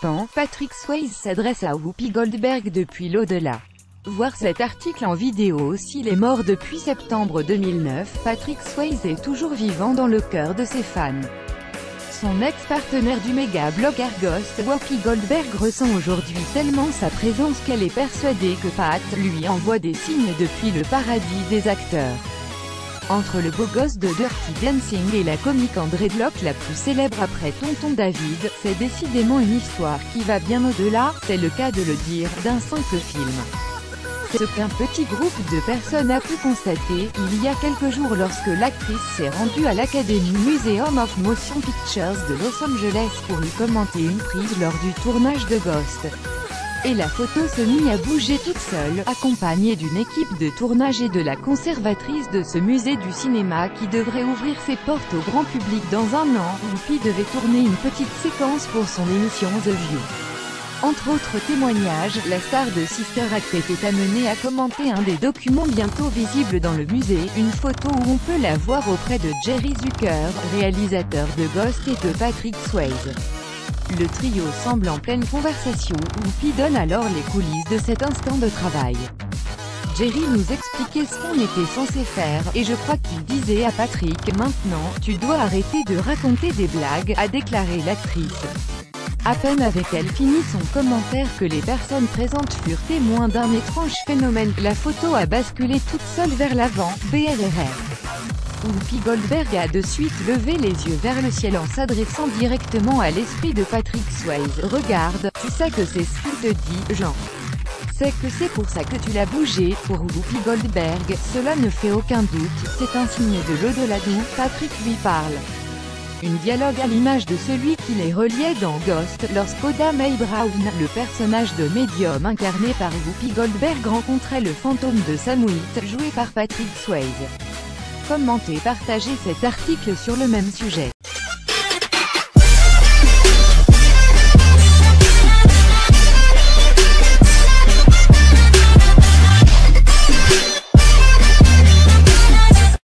ans, Patrick Swayze s'adresse à Whoopi Goldberg depuis l'au-delà. Voir cet article en vidéo. S'il est mort depuis septembre 2009, Patrick Swayze est toujours vivant dans le cœur de ses fans. Son ex-partenaire du méga-blogueur Ghost, Whoopi Goldberg, ressent aujourd'hui tellement sa présence qu'elle est persuadée que Pat lui envoie des signes depuis le paradis des acteurs. Entre le beau gosse de Dirty Dancing et la comique en dreadlock la plus célèbre après Tonton David, c'est décidément une histoire qui va bien au-delà, c'est le cas de le dire, d'un simple film. Ce qu'un petit groupe de personnes a pu constater, il y a quelques jours lorsque l'actrice s'est rendue à l'Academy Museum of Motion Pictures de Los Angeles pour y commenter une prise lors du tournage de Ghost. Et la photo se mit à bouger toute seule, accompagnée d'une équipe de tournage et de la conservatrice de ce musée du cinéma qui devrait ouvrir ses portes au grand public dans un an. Whoopi devait tourner une petite séquence pour son émission The View. Entre autres témoignages, la star de Sister Act était amenée à commenter un des documents bientôt visibles dans le musée, une photo où on peut la voir auprès de Jerry Zucker, réalisateur de Ghost, et de Patrick Swayze. Le trio semble en pleine conversation, Whoopi donne alors les coulisses de cet instant de travail. Jerry nous expliquait ce qu'on était censé faire, et je crois qu'il disait à Patrick « Maintenant, tu dois arrêter de raconter des blagues », a déclaré l'actrice. À peine avait-elle fini son commentaire que les personnes présentes furent témoins d'un étrange phénomène. La photo a basculé toute seule vers l'avant, BRRR. Whoopi Goldberg a de suite levé les yeux vers le ciel en s'adressant directement à l'esprit de Patrick Swayze. « Regarde, tu sais que c'est ce qu'il te dit, Jean. C'est que c'est pour ça que tu l'as bougé. » Pour Whoopi Goldberg, cela ne fait aucun doute, c'est un signe de l'au-delà d'où Patrick lui parle. Un dialogue à l'image de celui qui les reliait dans Ghost, lorsqu'Oda Mae Brown, le personnage de médium incarné par Whoopi Goldberg, rencontrait le fantôme de Sam Wheat, joué par Patrick Swayze. Commentez, partagez cet article sur le même sujet.